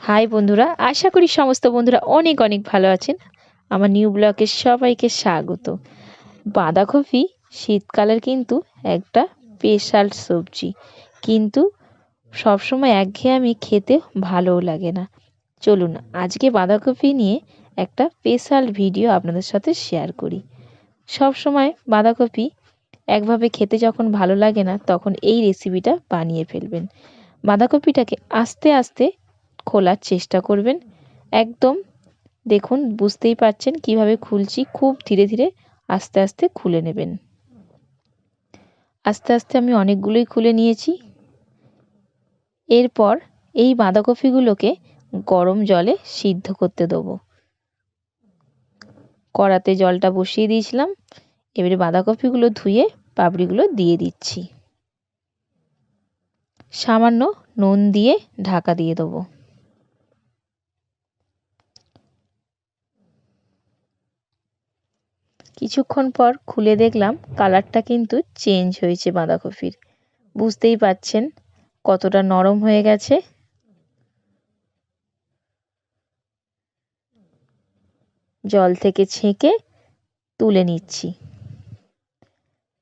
High বন্ধুরা, আশা করি সমস্ত বন্ধুরা অনেক অনেক ভালো আছেন। আমার নিউ ব্লগে সবাইকে স্বাগত। বাঁধাকপি শীতকালের কিন্তু একটা স্পেশাল সবজি, কিন্তু সবসময় একঘেয়েমি খেতে ভালোও লাগে না। চলুন আজকে বাঁধাকপি নিয়ে একটা স্পেশাল ভিডিও আপনাদের সাথে শেয়ার করি। সব সময় বাঁধাকপি একভাবে খেতে যখন ভালো লাগে না, তখন এই রেসিপিটা বানিয়ে ফেলবেন। বাঁধাকপিটাকে আস্তে আস্তে খোলার চেষ্টা করবেন। একদম দেখুন, বুঝতেই পারছেন কিভাবে খুলছি, খুব ধীরে ধীরে আস্তে আস্তে খুলে নেবেন। আস্তে আস্তে আমি অনেকগুলোই খুলে নিয়েছি। এরপর এই বাঁধাকপিগুলোকে গরম জলে সিদ্ধ করতে দেবো। কড়াতে জলটা বসিয়ে দিয়েছিলাম। এবারে বাঁধাকপিগুলো ধুয়ে পাপড়িগুলো দিয়ে দিচ্ছি। সামান্য নুন দিয়ে ঢাকা দিয়ে দেবো। কিছুক্ষণ পর খুলে দেখলাম কালারটা কিন্তু চেঞ্জ হয়েছে বাঁধাকপির। বুঝতেই পাচ্ছেন কতটা নরম হয়ে গেছে। জল থেকে ছেঁকে তুলে নিচ্ছি।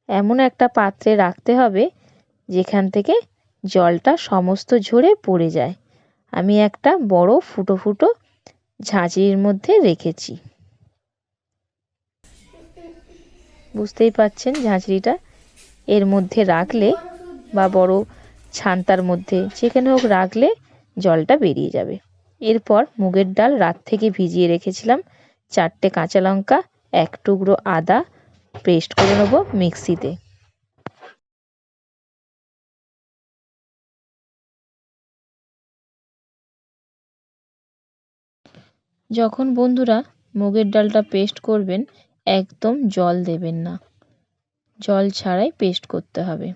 এমন একটা পাত্রে রাখতে হবে যেখান থেকে জলটা সমস্ত ঝরে পড়ে যায়। আমি একটা বড় ফুটো ফুটো ঝাঁঝরির মধ্যে রেখেছি। বুঝতেই পাচ্ছেন ঝাঁঝরিটা, এর মধ্যে রাখলে বা বড় ছান্তার মধ্যে যেখানে হোক রাখলে জলটা বেরিয়ে যাবে। এরপর মুগের ডাল রাত থেকে ভিজিয়ে রেখেছিলাম। 4টে কাঁচা লঙ্কা, 1 টুকরো আদা পেস্ট করে নেব মিক্সিতে। যখন বন্ধুরা মুগের ডালটা পেস্ট করবেন, একদম জল দেবেন না, জল ছাড়াই পেস্ট করতে হবে।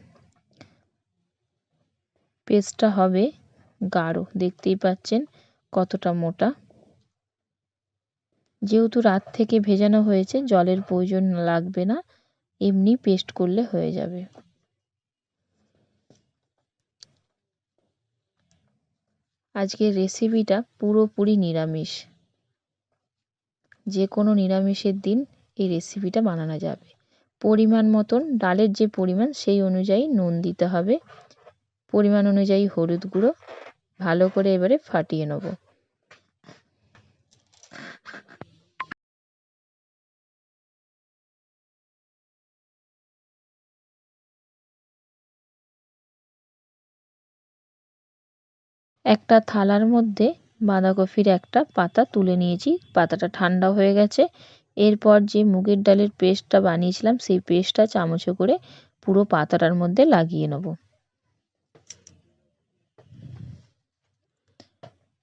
পেস্টটা হবে গাঢ়, দেখতেই পাচ্ছেন কতটা মোটা। যেহেতু রাত থেকে ভেজানো হয়েছে, জলের প্রয়োজন লাগবে না, এমনি পেস্ট করলে হয়ে যাবে। আজকের রেসিপিটা পুরোপুরি নিরামিষ। যে কোনো নিরামিষের দিন এই রেসিপিটা বানানো যাবে। পরিমাণ মতন ডালের যে পরিমাণ সেই অনুযায়ী নুন দিতে হবে, পরিমাণ অনুযায়ী হলুদ গুঁড়ো। ভালো করে এবারে ফাটিয়ে নেব। একটা থালার মধ্যে বাঁধাকপির একটা পাতা তুলে নিয়েছি, পাতাটা ঠান্ডা হয়ে গেছে। এরপর যে মুগের ডালের পেস্টটা বানিয়েছিলাম সেই পেস্টটা চামচে করে পুরো পাতাটার মধ্যে লাগিয়ে নেব।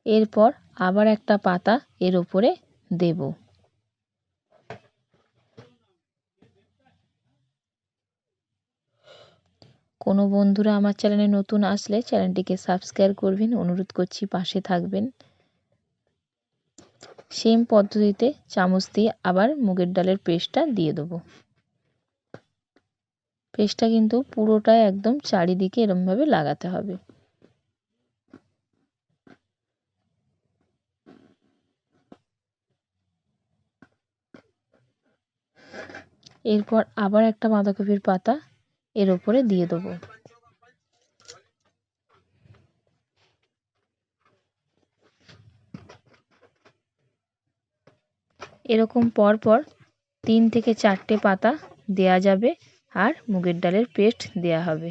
এরপর আবার একটা পাতা এর উপরে দেব। কোনো বন্ধুরা আমার চ্যানেলে নতুন আসলে চ্যানেলটিকে সাবস্ক্রাইব করবেন, অনুরোধ করছি পাশে থাকবেন। সেম পদ্ধতিতে চামচ দিয়ে আবার মুগের ডালের পেস্টটা দিয়ে দেবো। পেস্টটা কিন্তু পুরোটাই একদম চারিদিকে এরমভাবে লাগাতে হবে। এরপর আবার একটা বাঁধাকপির পাতা এর উপরে দিয়ে দেবো। এরকম পরপর 3 থেকে 4টে পাতা দেয়া যাবে আর মুগের ডালের পেস্ট দেয়া হবে।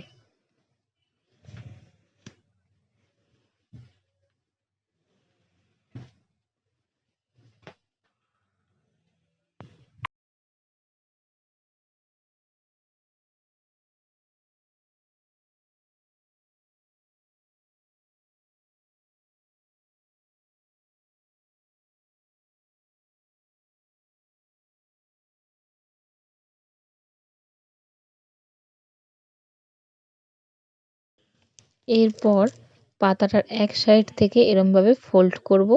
এরপর পাতাটার এক সাইড থেকে এরমভাবে ফোল্ড করব।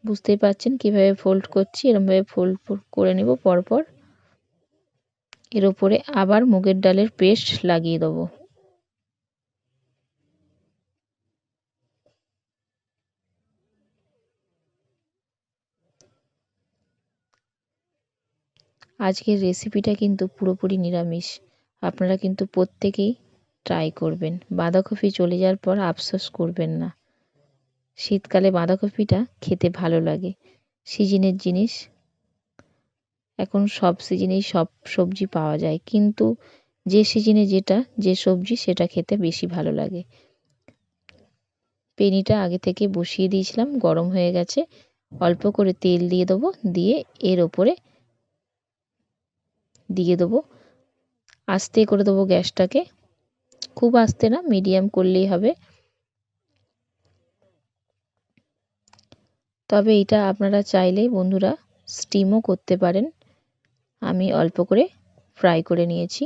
বুঝতেই পারছেন কিভাবে ফোল্ড করছি, এরমভাবে ফোল্ড করে নেব পরপর। এর উপরে আবার মুগের ডালের পেস্ট লাগিয়ে দেবো। আজকের রেসিপিটা কিন্তু পুরোপুরি নিরামিষ, আপনারা কিন্তু প্রত্যেকেই ট্রাই করবেন। বাঁধাকপি চলে যাওয়ার পর আফসোস করবেন না। শীতকালে বাঁধাকপিটা খেতে ভালো লাগে, সিজনের জিনিস। এখন সব সিজনেই সব সবজি পাওয়া যায়, কিন্তু যে সিজনে যে সবজি সেটা খেতে বেশি ভালো লাগে। পেনিটা আগে থেকে বসিয়ে দিয়েছিলাম, গরম হয়ে গেছে। অল্প করে তেল দিয়ে দেবো, দিয়ে এর ওপরে দিয়ে দেবো, আস্তে করে দেবো গ্যাসটাকে, খুব আস্তে না, মিডিয়াম করলেই হবে। তবে এটা আপনারা চাইলেই বন্ধুরা স্টিমও করতে পারেন। আমি অল্প করে ফ্রাই করে নিয়েছি।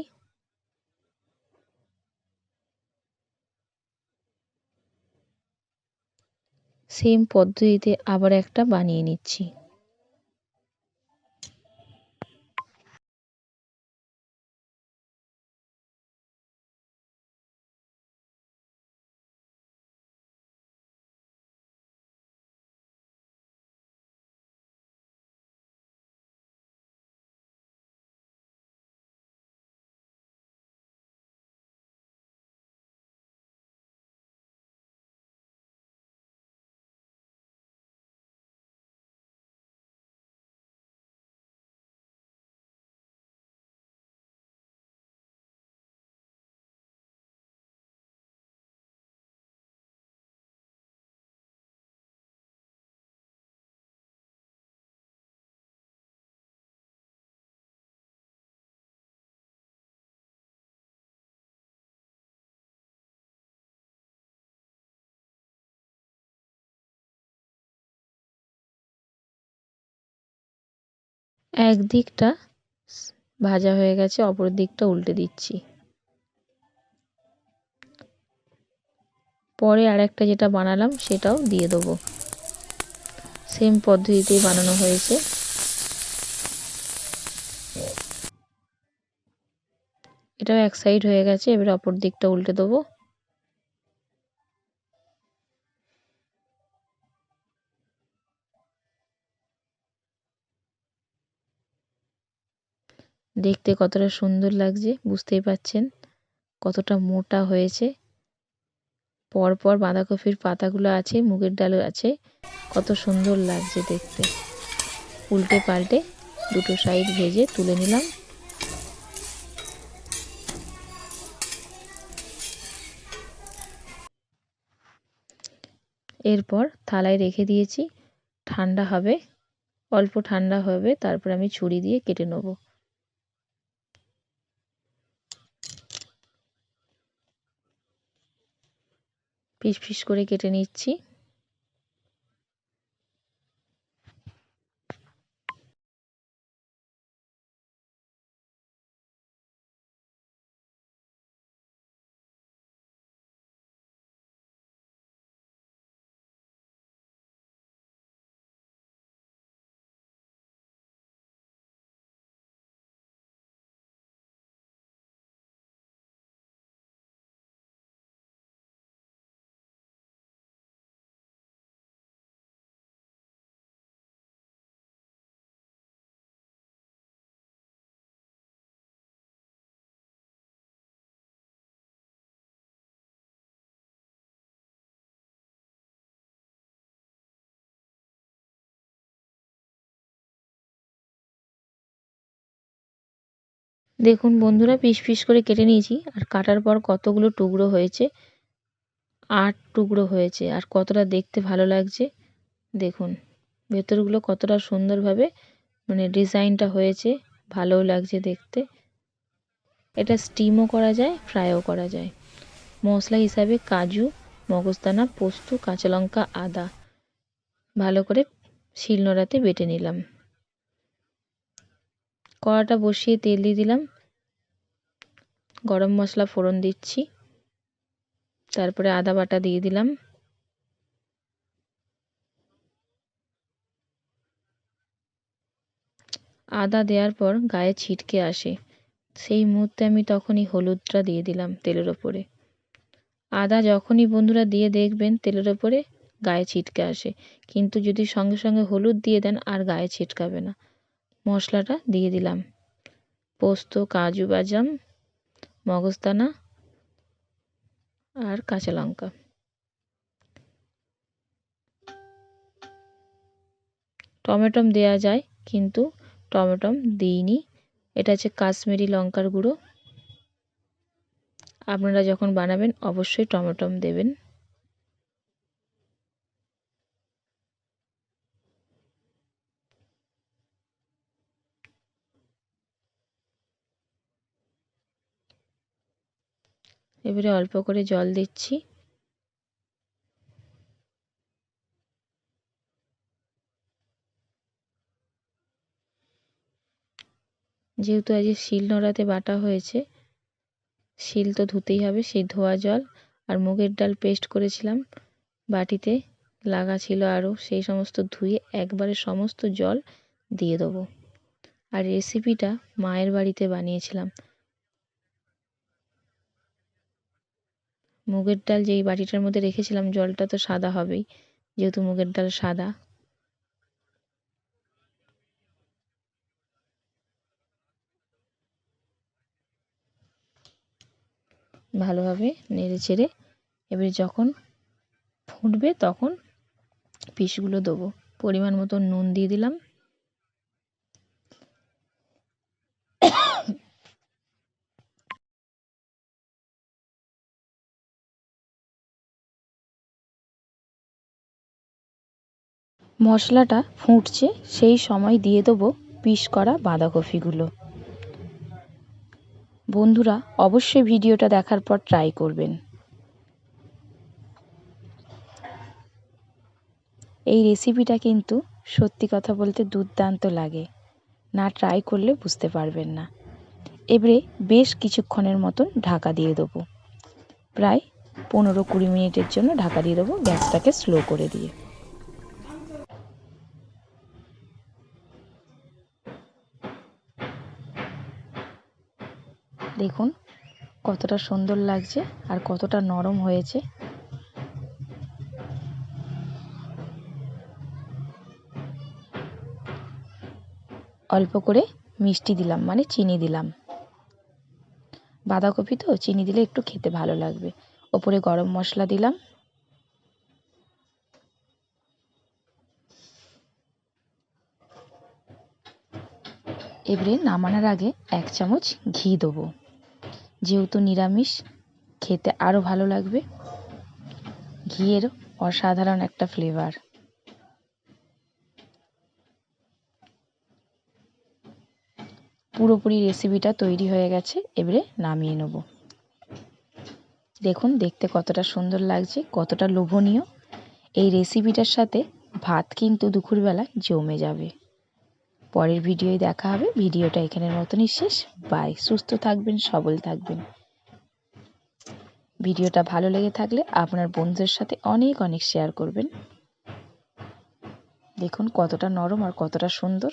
সেম পদ্ধতিতে আবার একটা বানিয়ে নিচ্ছি। একদিকটা ভাজা হয়ে গেছে, অপর দিকটা উল্টে দিচ্ছি। পরে আরেকটা যেটা বানালাম সেটাও দিয়ে দেবো। সেম পদ্ধতিতেই বানানো হয়েছে। এটাও এক সাইড হয়ে গেছে, এবার অপর দিকটা উল্টে দেবো। দেখতে কতটা সুন্দর লাগছে বুঝতেই পাচ্ছেন, কতটা মোটা হয়েছে। পরপর বাঁধাকপির পাতাগুলো আছে, মুগের ডালও আছে, কত সুন্দর লাগছে দেখতে। উল্টে পাল্টে দুটো সাইড ভেজে তুলে নিলাম। এরপর থালায় রেখে দিয়েছি, ঠান্ডা হবে, অল্প ঠান্ডা হবে, তারপর আমি ছুরি দিয়ে কেটে নেব। পিস পিস করে কেটে নিচ্ছি। দেখুন বন্ধুরা, পিস পিস করে কেটে নিয়েছি, আর কাটার পর কতগুলো টুকরো হয়েছে, 8 টুকরো হয়েছে, আর কতটা দেখতে ভালো লাগছে দেখুন। ভেতরগুলো কতটা সুন্দরভাবে ডিজাইনটা হয়েছে, ভালোও লাগছে দেখতে। এটা স্টিমও করা যায়, ফ্রাইও করা যায়। মশলা হিসাবে কাজু, মগজদানা, পোস্ত, কাঁচা লঙ্কা, আদা ভালো করে শিলনোড়াতে বেটে নিলাম। কড়াটা বসিয়ে তেল দিয়ে দিলাম, গরম মশলা ফোড়ন দিচ্ছি, তারপরে আদা বাটা দিয়ে দিলাম। আদা দেওয়ার পর গায়ে ছিটকে আসে, সেই মুহূর্তে আমি তখনই হলুদটা দিয়ে দিলাম তেলের ওপরে। আদা যখনই বন্ধুরা দিয়ে দেখবেন তেলের ওপরে গায়ে ছিটকে আসে, কিন্তু যদি সঙ্গে সঙ্গে হলুদ দিয়ে দেন আর গায়ে ছিটকাবে না। মশলাটা দিয়ে দিলাম, পোস্ত, কাজু বাদাম, মগজদানা আর কাঁচা লঙ্কা। টমেটো দেওয়া যায় কিন্তু টমেটো দিইনি। এটা হচ্ছে কাশ্মীরি লঙ্কার গুঁড়ো। আপনারা যখন বানাবেন অবশ্যই টমেটো দেবেন। এবারে অল্প করে জল দিচ্ছি। যেহেতু আজকে শিল নোড়াতে বাটা হয়েছে, শিল তো ধুতেই হবে, সেই ধোয়া জল আর মুগের ডাল পেস্ট করেছিলাম বাটিতে লাগা ছিল আরও, সেই সমস্ত ধুয়ে একবারে সমস্ত জল দিয়ে দেবো। আর রেসিপিটা মায়ের বাড়িতে বানিয়েছিলাম। মুগের ডাল যেই বাটিটার মধ্যে রেখেছিলাম জলটা তো সাদা হবেই, যেহেতু মুগের ডাল সাদা। ভালোভাবে নেড়ে চেড়ে এবারে যখন ফুটবে তখন পিসগুলো দেবো। পরিমাণ মতো নুন দিয়ে দিলাম। মশলাটা ফুটছে, সেই সময় দিয়ে দেবো পিস করা বাঁধাকপিগুলো। বন্ধুরা অবশ্যই ভিডিওটা দেখার পর ট্রাই করবেন। এই রেসিপিটা কিন্তু সত্যি কথা বলতে দুর্দান্ত লাগে, না ট্রাই করলে বুঝতে পারবেন না। এবারে বেশ কিছুক্ষণের মতন ঢাকা দিয়ে দেবো। প্রায় 15-20 মিনিটের জন্য ঢাকা দিয়ে দেবো, গ্যাসটাকে স্লো করে দিয়ে। দেখুন কতটা সুন্দর লাগছে আর কতটা নরম হয়েছে। অল্প করে মিষ্টি দিলাম, মানে চিনি দিলাম। বাঁধাকপি তো চিনি দিলে একটু খেতে ভালো লাগবে। ওপরে গরম মশলা দিলাম। এবারে নামানোর আগে 1 চামচ ঘি দেবো, যেহেতু নিরামিষ খেতে আরও ভালো লাগবে। ঘিয়ের অসাধারণ একটা ফ্লেভার। পুরোপুরি রেসিপিটা তৈরি হয়ে গেছে, এবারে নামিয়ে নেব। দেখুন দেখতে কতটা সুন্দর লাগছে, কতটা লোভনীয়। এই রেসিপিটার সাথে ভাত কিন্তু দুপুরবেলা জমে যাবে। পরের ভিডিওয় দেখা হবে। ভিডিওটা এখানের মতনই শেষ। বাই। সুস্থ থাকবেন, সবল থাকবেন। ভিডিওটা ভালো লেগে থাকলে আপনার বন্ধুদের সাথে অনেক অনেক শেয়ার করবেন। দেখুন কতটা নরম আর কতটা সুন্দর।